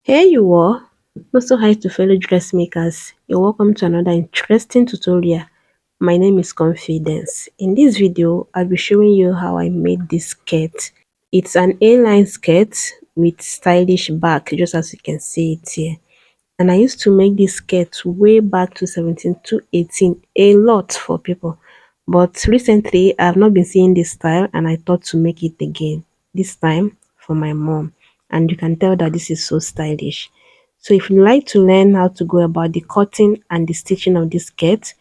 Hey you all, also hi to fellow dressmakers. You're welcome to another interesting tutorial. My name is Confidence. In this video, I'll be showing you how I made this skirt. It's an A-line skirt with stylish back, just as you can see it here. And I used to make this skirt way back to 17 to 18, a lot for people. But recently, I've not been seeing this style and I thought to make it again, this time for my mom. And you can tell that this is so stylish. So if you like to learn how to go about the cutting and the stitching of this skirt,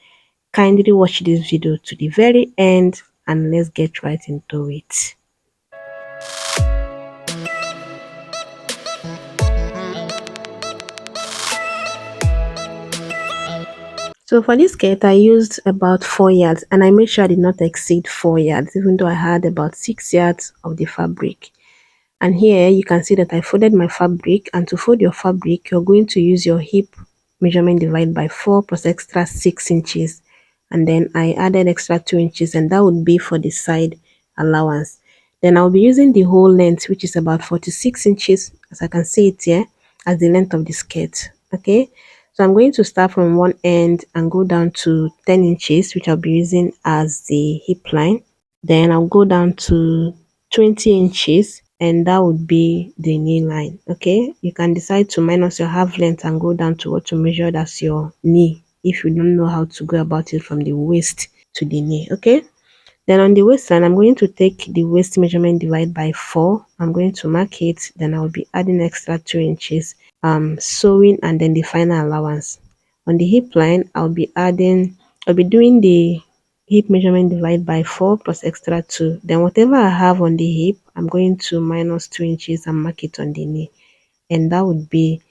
kindly watch this video to the very end and let's get right into it. So for this skirt, I used about 4 yards and I made sure I did not exceed 4 yards, even though I had about 6 yards of the fabric. And here you can see that I folded my fabric, and to fold your fabric, you're going to use your hip measurement divide by 4 plus extra 6 inches. And then I added extra 2 inches, and that would be for the side allowance. Then I'll be using the whole length, which is about 46 inches, as I can see it here, as the length of the skirt. Okay, so I'm going to start from one end and go down to 10 inches, which I'll be using as the hip line. Then I'll go down to 20 inches, and that would be the knee line. Okay, you can decide to minus your half length and go down to what you measured as your knee if you don't know how to go about it from the waist to the knee. Okay, then on the waistline, I'm going to take the waist measurement divide by 4. I'm going to mark it, then I'll be adding extra 2 inches, sewing, and then the final allowance. On the hip line, I'll be doing the hip measurement divide by 4 plus extra 2. Then whatever I have on the hip, I'm going to minus 2 inches and mark it on the knee. And that would be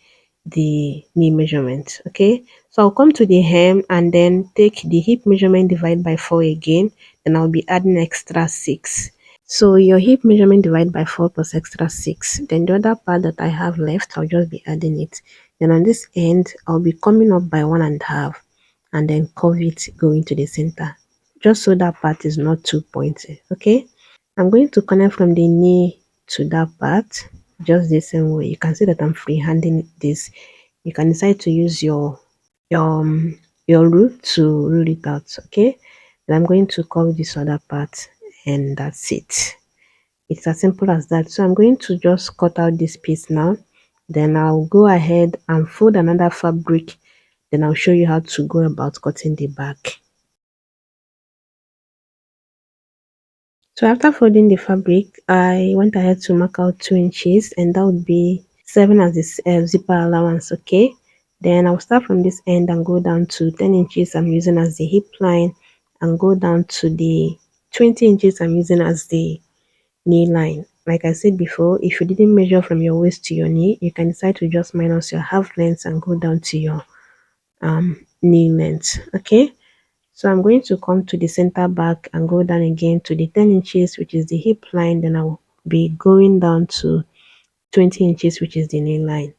the knee measurement. Okay, so I'll come to the hem and then take the hip measurement divide by 4 again, and I'll be adding extra 6. So your hip measurement divide by 4 plus extra 6. Then the other part that I have left, I'll just be adding it. Then on this end, I'll be coming up by 1.5 and then curve it going to the center, just so that part is not too pointy. Okay, I'm going to connect from the knee to that part just the same way. You can see that I'm freehanding this. You can decide to use your your rule to rule it out. Okay, and I'm going to curve this other part, and that's it. It's as simple as that. So I'm going to just cut out this piece now. Then I'll go ahead and fold another fabric. Then I'll show you how to go about cutting the back. So after folding the fabric, I went ahead to mark out 2 inches, and that would be 7 as the zipper allowance. Okay, then I'll start from this end and go down to 10 inches I'm using as the hip line, and go down to the 20 inches I'm using as the knee line. Like I said before, if you didn't measure from your waist to your knee, you can decide to just minus your half length and go down to your knee length. Okay, so I'm going to come to the center back and go down again to the 10 inches, which is the hip line. Then I'll be going down to 20 inches, which is the knee line.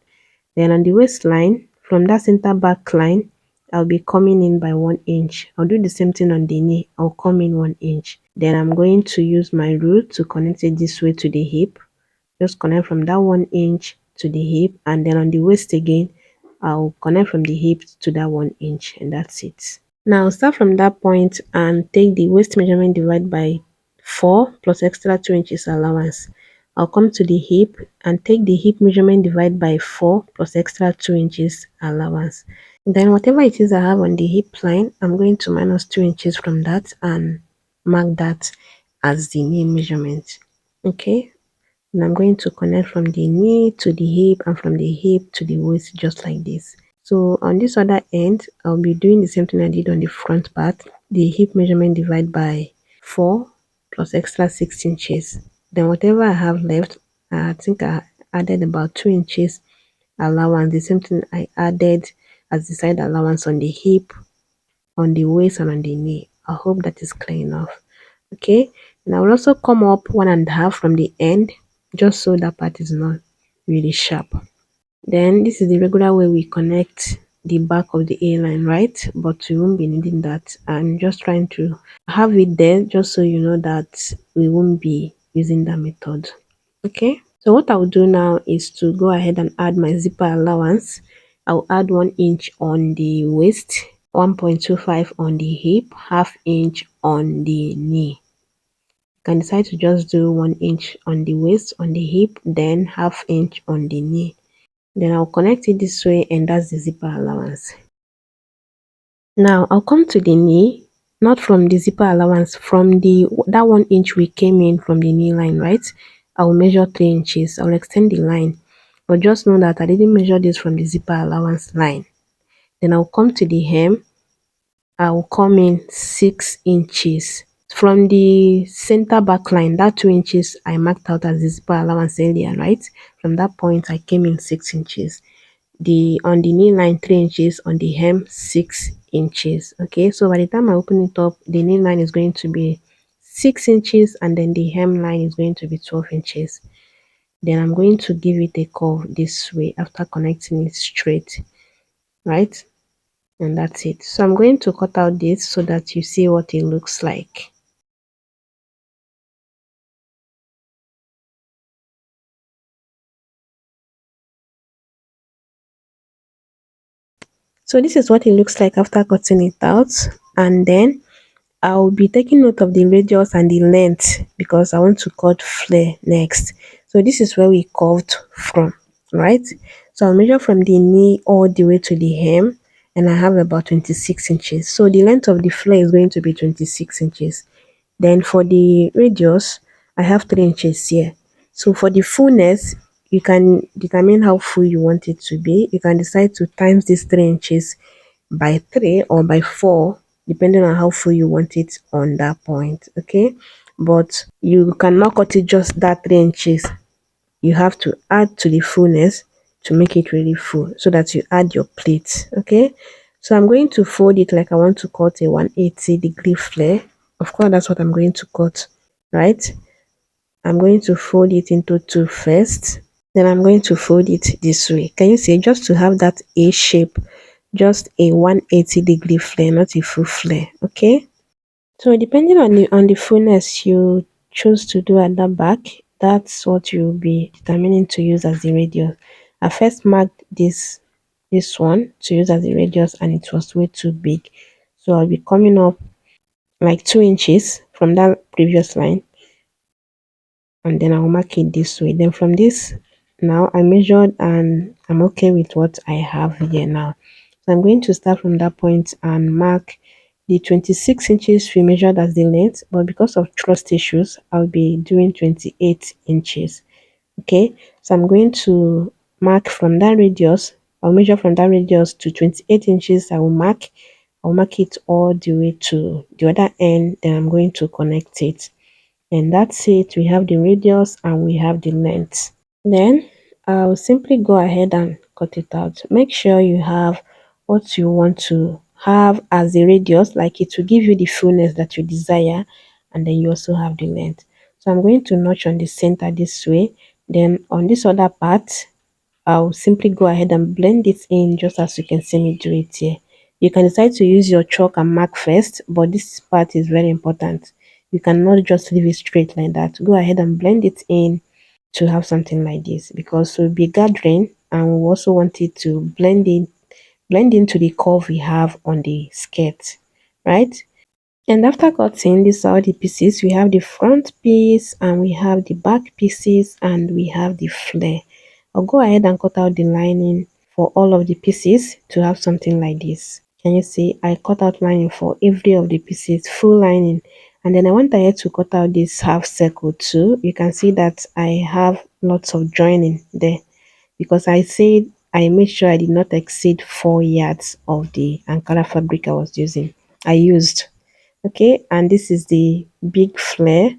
Then on the waistline, from that center back line, I'll be coming in by 1 inch. I'll do the same thing on the knee. I'll come in 1 inch. Then I'm going to use my rule to connect it this way to the hip. Just connect from that 1 inch to the hip, and then on the waist again, I'll connect from the hip to that 1 inch, and that's it. Now start from that point and take the waist measurement divide by 4 plus extra 2 inches allowance. I'll come to the hip and take the hip measurement divide by 4 plus extra 2 inches allowance. Then whatever it is I have on the hip line, I'm going to minus 2 inches from that and mark that as the knee measurement. Okay, and I'm going to connect from the knee to the hip and from the hip to the waist, just like this. So on this other end, I'll be doing the same thing I did on the front part. The hip measurement divide by 4 plus extra 6 inches. Then whatever I have left, I think I added about 2 inches allowance. The same thing I added as the side allowance on the hip, on the waist, and on the knee. I hope that is clear enough. Okay, and I will also come up 1.5 from the end, just so that part is not really sharp. Then this is the regular way we connect the back of the A-line, right? But we won't be needing that. I'm just trying to have it there just so you know that we won't be using that method. Okay, So what I'll do now is to go ahead and add my zipper allowance. I'll add 1 inch on the waist, 1.25 on the hip, half inch on the knee. You can decide to just do 1 inch on the waist, on the hip, then half inch on the knee. Then I'll connect it this way, and that's the zipper allowance. Now I'll come to the knee, not from the zipper allowance, from the that 1 inch we came in from the knee line, right? I'll measure 3 inches. I'll extend the line, but just know that I didn't measure this from the zipper allowance line. Then I'll come to the hem. I'll come in 6 inches from the center back line. That 2 inches I marked out as the zipper allowance earlier, right? From that point I came in 6 inches. The on the knee line 3 inches, on the hem 6 inches. Okay, so by the time I open it up, the knee line is going to be 6 inches, and then the hem line is going to be 12 inches. Then I'm going to give it a curve this way after connecting it straight, right? And that's it. So I'm going to cut out this so that you see what it looks like. So this is what it looks like after cutting it out. And then I'll be taking note of the radius and the length because I want to cut flare next. So this is where we curved from, right? So I'll measure from the knee all the way to the hem, and I have about 26 inches. So the length of the flare is going to be 26 inches. Then for the radius, I have 3 inches here. So for the fullness, you can determine how full you want it to be. You can decide to times this 3 inches by 3 or by 4, depending on how full you want it on that point. Okay, but you cannot cut it just that 3 inches. You have to add to the fullness to make it really full, so that you add your plate. Okay, so I'm going to fold it like I want to cut a 180-degree flare. Of course, that's what I'm going to cut, right? I'm going to fold it into two first, then I'm going to fold it this way. Can you see? Just to have that A shape, just a 180-degree flare, not a full flare. Okay, so depending on the fullness you choose to do at the back, that's what you'll be determining to use as the radius. I first marked this one to use as the radius, and it was way too big, so I'll be coming up like 2 inches from that previous line, and then I'll mark it this way. Then from this, now I measured and I'm okay with what I have here now. So I'm going to start from that point and mark the 26 inches we measured as the length, but because of trust issues, I'll be doing 28 inches. Okay, so I'm going to mark from that radius. I'll measure from that radius to 28 inches. I'll mark it all the way to the other end. Then I'm going to connect it. And that's it. We have the radius and we have the length. Then I'll simply go ahead and cut it out. Make sure you have what you want to have as the radius, like it will give you the fullness that you desire, and then you also have the length. So I'm going to notch on the center this way. Then on this other part, I'll simply go ahead and blend it in just as you can see me do it here. You can decide to use your chalk and mark first, but this part is very important. You cannot just leave it straight like that. Go ahead and blend it in to have something like this, because we'll be gathering and we also want it to blend into the curve we have on the skirt, right? And after cutting, these are all the pieces. We have the front piece and we have the back pieces and we have the flare. I'll go ahead and cut out the lining for all of the pieces to have something like this. Can you see? I cut out lining for every of the pieces, full lining. And then I went ahead to cut out this half circle too. You can see that I have lots of joining there, because I said I made sure I did not exceed 4 yards of the Ankara fabric I used. Okay, and this is the big flare,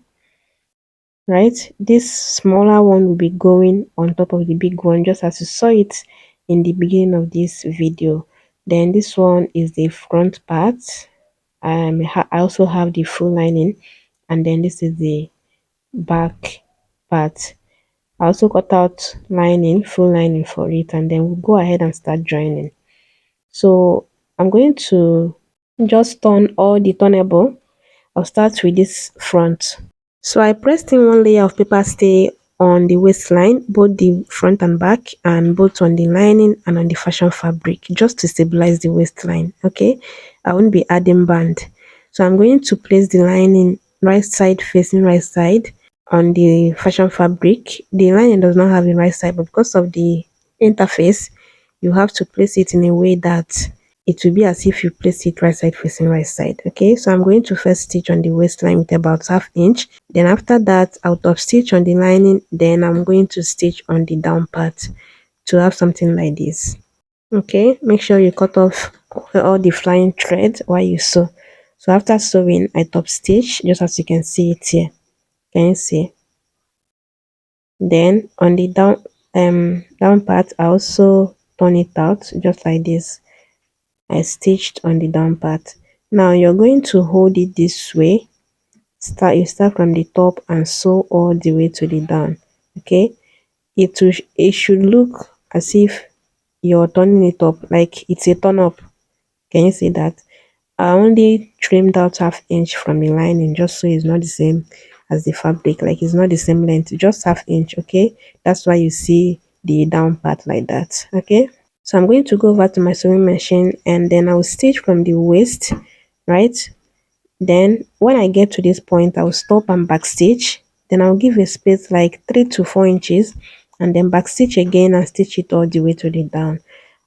right? This smaller one will be going on top of the big one, just as you saw it in the beginning of this video. Then this one is the front part. I also have the full lining, and then this is the back part. I also cut out lining, full lining for it, and then we'll go ahead and start joining. So I'm going to just turn all the turnable. I'll start with this front. So I pressed in one layer of paper stay on the waistline, both the front and back, and both on the lining and on the fashion fabric, just to stabilize the waistline. Okay, I won't be adding band. So I'm going to place the lining right side facing right side on the fashion fabric. The lining does not have a right side, but because of the interface, you have to place it in a way that it will be as if you place it right side facing right side. Okay, so I'm going to first stitch on the waistline with about half inch. Then after that, I'll top stitch on the lining. Then I'm going to stitch on the down part to have something like this. Okay, make sure you cut off all the flying threads while you sew. So after sewing, I top stitch just as you can see it here. Can you see? Then on the down part, I also turn it out just like this. I stitched on the down part. Now you're going to hold it this way. You start from the top and sew all the way to the down. Okay, it should look as if you're turning it up, like it's a turn up. Can you see that? I only trimmed out half inch from the lining just so it's not the same as the fabric, like it's not the same length, just half inch. Okay, that's why you see the down part like that. Okay, so I'm going to go over to my sewing machine and then I'll stitch from the waist, right? Then when I get to this point, I'll stop and back stitch. Then I'll give a space like 3 to 4 inches and then back stitch again and stitch it all the way to the down.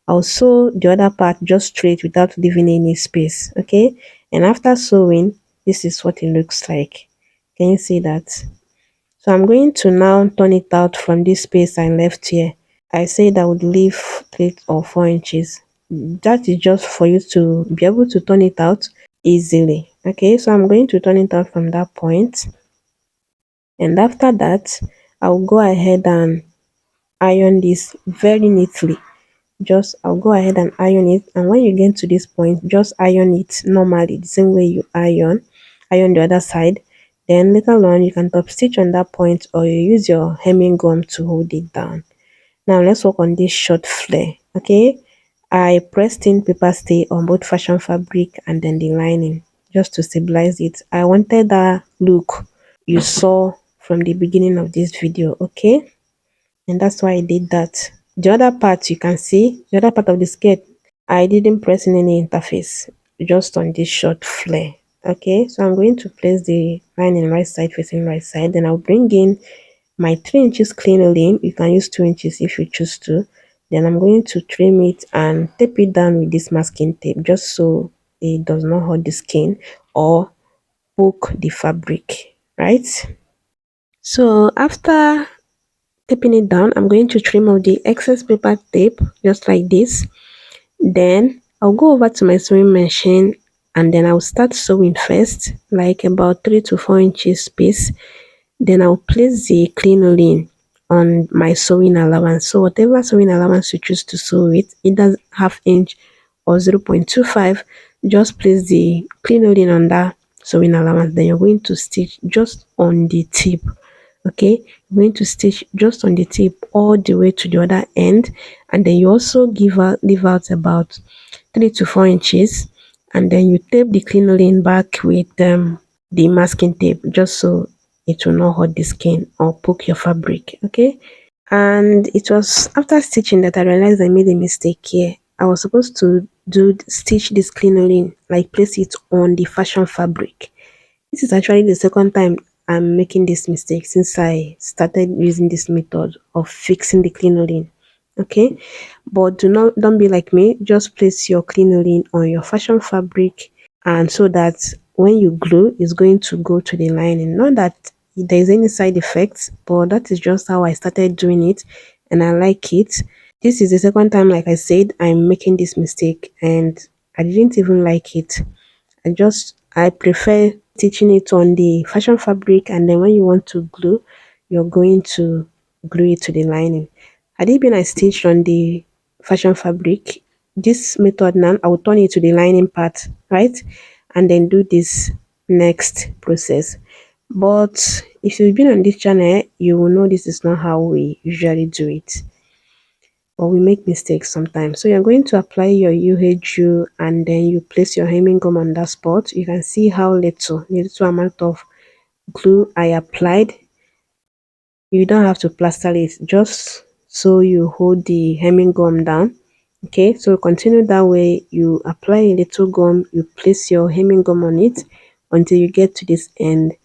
I'll sew the other part just straight without leaving any space. Okay, and after sewing, this is what it looks like. Can you see that? So I'm going to now turn it out from this space I left here. I said I would leave 3 or 4 inches. That is just for you to be able to turn it out easily. Okay, so I'm going to turn it out from that point, and after that I'll go ahead and iron this very neatly. Just I'll go ahead and iron it, and when you get to this point, just iron it normally the same way you iron the other side. Then later on you can top stitch on that point, or you use your hemming gum to hold it down. Now let's work on this short flare. Okay, I pressed in paper stay on both fashion fabric and then the lining just to stabilize it. I wanted that look you saw from the beginning of this video. Okay, and that's why I did that. The other part, you can see the other part of the skirt, I didn't press in any interface, just on this short flare. Okay, so I'm going to place the lining right side facing right side. Then I'll bring in my 3 inches crinoline. You can use 2 inches if you choose to. Then I'm going to trim it and tape it down with this masking tape, just so it does not hurt the skin or poke the fabric, right? So after taping it down, I'm going to trim out the excess paper tape just like this. Then I'll go over to my sewing machine and then I'll start sewing first, like about 3 to 4 inches space. Then I'll place the crinoline on my sewing allowance. So whatever sewing allowance you choose to sew with, either half inch or 0.25, just place the crinoline on that sewing allowance. Then you're going to stitch just on the tip. Okay, you're going to stitch just on the tip all the way to the other end, and then you also leave out about 3 to 4 inches, and then you tape the crinoline back with the masking tape, just so it will not hurt the skin or poke your fabric. Okay, and it was after stitching that I realized I made a mistake here. I was supposed to stitch this crinoline, like place it on the fashion fabric. This is actually the second time I'm making this mistake since I started using this method of fixing the crinoline. Okay, but don't be like me. Just place your crinoline on your fashion fabric, and so that when you glue, it's going to go to the lining. Not that there's any side effects, but that is just how I started doing it, and I like it. This is the second time, like I said, I'm making this mistake, and I didn't even like it. I prefer stitching it on the fashion fabric, and then when you want to glue, you're going to glue it to the lining. Had it been I stitched on the fashion fabric, this method now I will turn it to the lining part, right? And then do this next process. But if you've been on this channel, you will know this is not how we usually do it, or we make mistakes sometimes. So you're going to apply your UHU and then you place your hemming gum on that spot. You can see how little amount of glue I applied. You don't have to plaster it, just so you hold the hemming gum down. Okay, so continue that way. You apply a little gum, you place your hemming gum on it until you get to this end,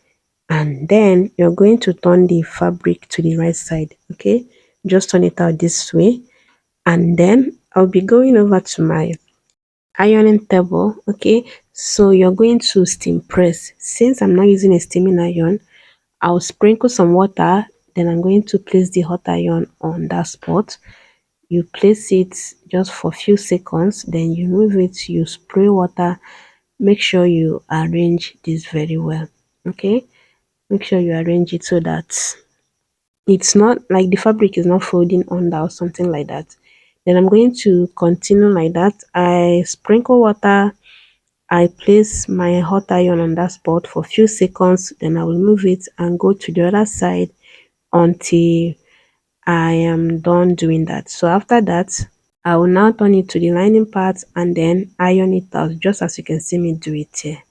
and then you're going to turn the fabric to the right side. Okay, just turn it out this way, and then I'll be going over to my ironing table. Okay, so you're going to steam press. Since I'm not using a steaming iron, I'll sprinkle some water, then I'm going to place the hot iron on that spot. You place it just for a few seconds, then you move it, you spray water. Make sure you arrange this very well. Okay, make sure you arrange it so that it's not like the fabric is not folding under or something like that. Then I'm going to continue like that. I sprinkle water, I place my hot iron on that spot for a few seconds, then I will move it and go to the other side until I am done doing that. So after that, I will now turn it to the lining part and then iron it out, just as you can see me do it here.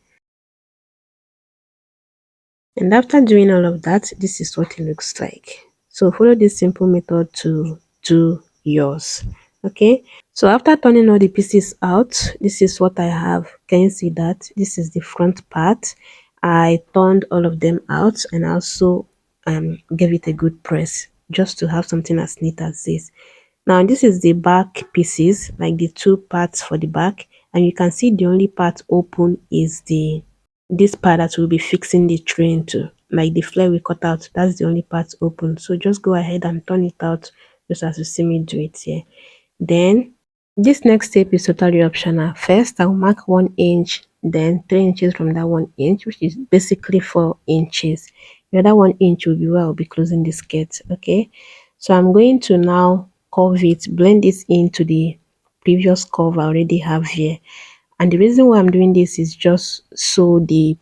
And after doing all of that, this is what it looks like. So follow this simple method to do yours. Okay, so after turning all the pieces out, this is what I have. Can you see that? This is the front part. I turned all of them out and also gave it a good press just to have something as neat as this. Now this is the back pieces, like the two parts for the back, and you can see the only part open is the this part that will be fixing the tray into, like the flare we cut out. That's the only part open. So just go ahead and turn it out, just as you see me do it here. Then this next step is totally optional. First, I'll mark 1 inch, then 3 inches from that 1 inch, which is basically 4 inches. The other 1 inch will be where I'll be closing the skirt. Okay, so I'm going to now curve it, blend this into the previous curve I already have here. And the reason why I'm doing this is just so the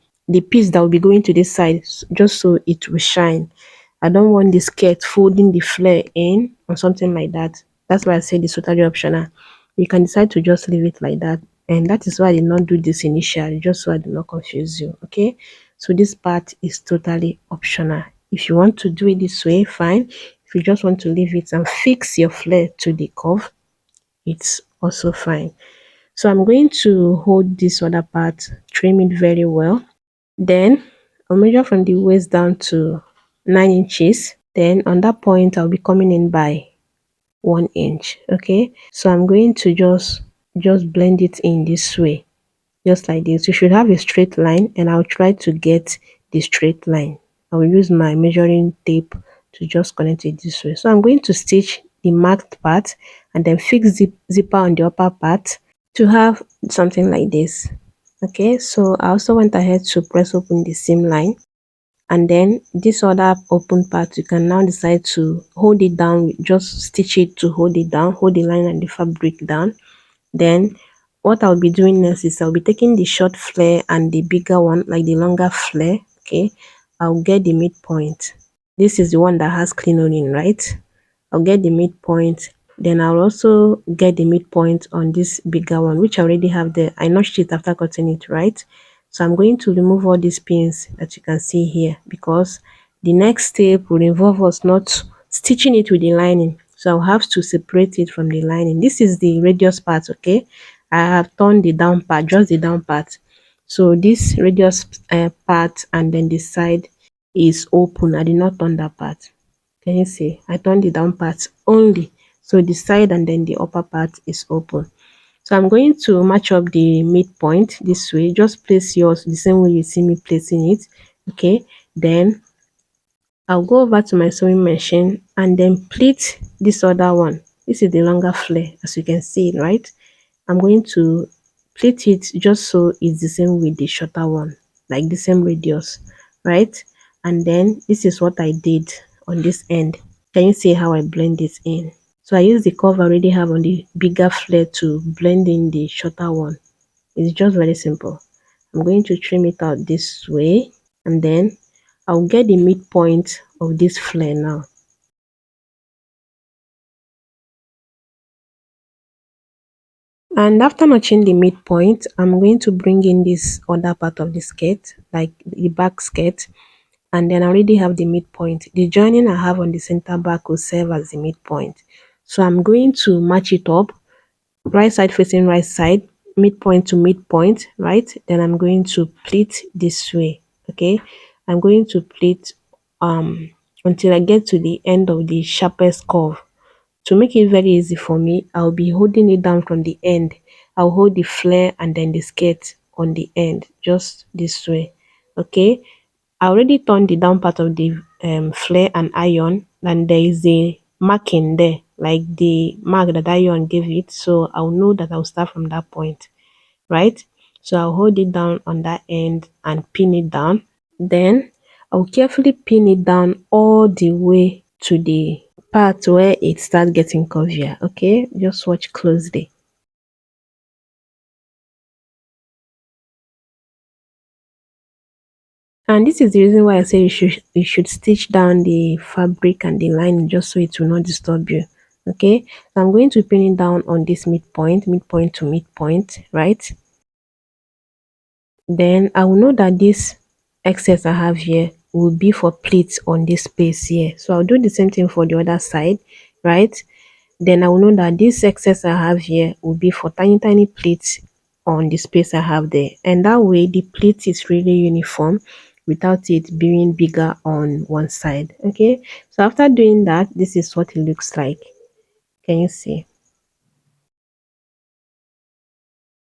piece that will be going to this side, just so it will shine. I don't want the skirt folding the flare in or something like that. That's why I said it's totally optional. You can decide to just leave it like that. And that is why I did not do this initially, just so I do not confuse you. Okay. So this part is totally optional. If you want to do it this way, fine. If you just want to leave it and fix your flare to the curve, it's also fine. So I'm going to hold this other part, trim it very well. Then I'll measure from the waist down to 9 inches. Then on that point, I'll be coming in by 1 inch. Okay, so I'm going to just blend it in this way, just like this. You should have a straight line, and I'll try to get the straight line. I will use my measuring tape to just connect it this way. So I'm going to stitch the marked part and then fix the zipper on the upper part to have something like this. Okay, so I also went ahead to press open the seam line, and then this other open part, you can now decide to hold it down, just stitch it to hold it down, hold the line and the fabric down. Then what I'll be doing next is I'll be taking the short flare and the bigger one, like the longer flare. Okay, I'll get the midpoint. This is the one that has clean onion, right? I'll get the midpoint. Then I'll also get the midpoint on this bigger one, which I already have there. I notched it after cutting it, right? So I'm going to remove all these pins that you can see here, because the next step will involve us not stitching it with the lining. So I'll have to separate it from the lining. This is the radius part, okay? I have turned the down part, just the down part. So this radius part and then the side is open. I did not turn that part. Can you see? I turned the down part only. So the side and then the upper part is open. So I'm going to match up the midpoint this way. Just place yours the same way you see me placing it. Okay. Then I'll go over to my sewing machine and then pleat this other one. This is the longer flare, as you can see, right? I'm going to pleat it just so it's the same with the shorter one, like the same radius, right? And then this is what I did on this end. Can you see how I blend this in? So I use the curve I already have on the bigger flare to blend in the shorter one. It's just very simple. I'm going to trim it out this way, and then I'll get the midpoint of this flare now. And after notching the midpoint, I'm going to bring in this other part of the skirt, like the back skirt. and then I already have the midpoint. The joining I have on the center back will serve as the midpoint. So I'm going to match it up, right side facing right side, midpoint to midpoint, right? Then I'm going to pleat this way, okay? I'm going to pleat until I get to the end of the sharpest curve. To make it very easy for me, I'll be holding it down from the end. I'll hold the flare and then the skirt on the end, just this way, okay? I already turned the down part of the flare and iron, and there is a marking there, like the mark that iron gave it. So I'll know that I'll start from that point, right? So I'll hold it down on that end and pin it down. Then I'll carefully pin it down all the way to the part where it starts getting curvier. Okay, just watch closely. And this is the reason why I say you should stitch down the fabric and the line just so it will not disturb you. Okay, so I'm going to pin it down on this midpoint to midpoint, right? Then I will know that this excess I have here will be for pleats on this space here. So I'll do the same thing for the other side, right? Then I will know that this excess I have here will be for tiny tiny pleats on the space I have there. And that way the pleat is really uniform without it being bigger on one side. Okay, so after doing that, this is what it looks like. Can you see?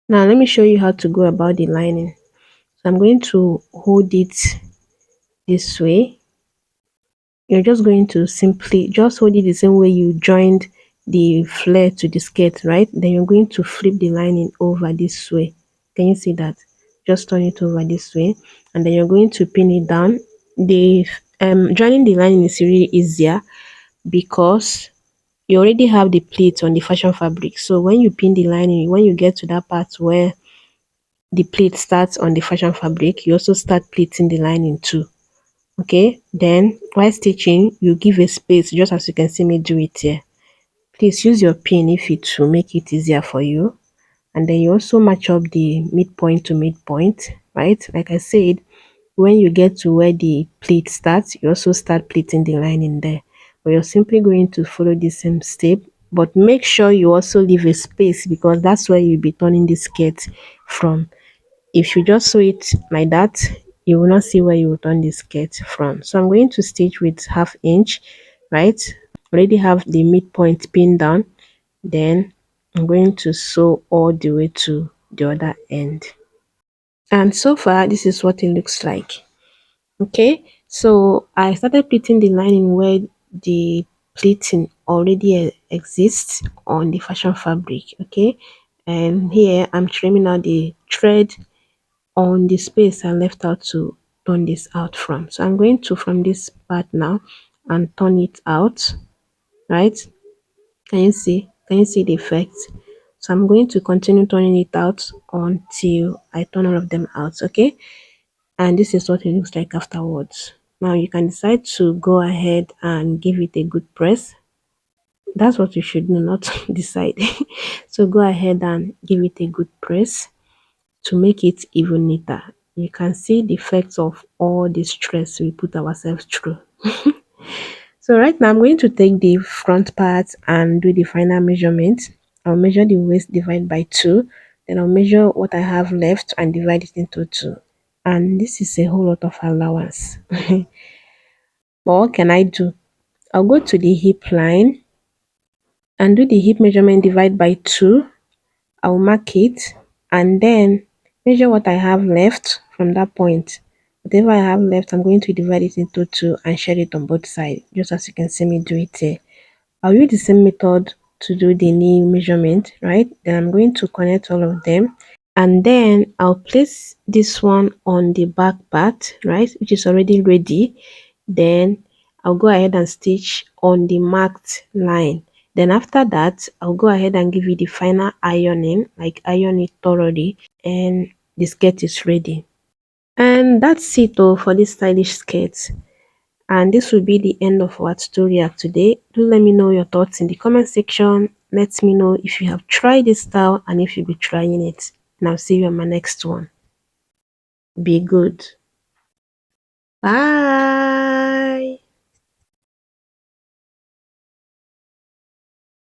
Now let me show you how to go about the lining. So I'm going to hold it this way. You're just going to simply just hold it the same way you joined the flare to the skirt, right? Then you're going to flip the lining over this way. Can you see that? Just turn it over this way, and then you're going to pin it down. The joining the lining is really easier because you already have the pleats on the fashion fabric. So when you pin the lining, when you get to that part where the pleat starts on the fashion fabric, you also start pleating the lining too. Okay, then while stitching, you give a space just as you can see me do it here. Please use your pin if it will make it easier for you. And then you also match up the midpoint to midpoint, right? Like I said, when you get to where the pleat starts, you also start pleating the line in there. But you're simply going to follow the same step, but make sure you also leave a space because that's where you'll be turning the skirt from. If you just sew it like that, you will not see where you will turn the skirt from. So I'm going to stitch with half inch, right? Already have the midpoint pinned down. Then I'm going to sew all the way to the other end. And so far, this is what it looks like. Okay, so I started pleating the lining where the pleating already exists on the fashion fabric. Okay, and here I'm trimming out the thread on the space I left out to turn this out from. So I'm going to from this part now and turn it out, right? Can you see? Can you see the effect? So I'm going to continue turning it out until I turn all of them out, okay? And this is what it looks like afterwards. Now you can decide to go ahead and give it a good press. That's what you should do, not decide. So go ahead and give it a good press to make it even neater. You can see the effects of all the stress we put ourselves through. So right now I'm going to take the front part and do the final measurement. I'll measure the waist, divide by 2. Then I'll measure what I have left and divide it into 2. And this is a whole lot of allowance. But what can I do? I'll go to the hip line and do the hip measurement, divide by 2. I'll mark it and then measure what I have left from that point. Whatever I have left, I'm going to divide it into 2 and share it on both sides, just as you can see me do it here. I'll use the same method to do the knee measurement, right? Then I'm going to connect all of them and then I'll place this one on the back part, right, which is already ready. Then I'll go ahead and stitch on the marked line. Then after that, I'll go ahead and give you the final ironing, like iron it thoroughly, and the skirt is ready. And that's it all for this stylish skirt. And this will be the end of our tutorial today. Do let me know your thoughts in the comment section. Let me know if you have tried this style and if you'll be trying it. And I'll see you on my next one. Be good. Bye.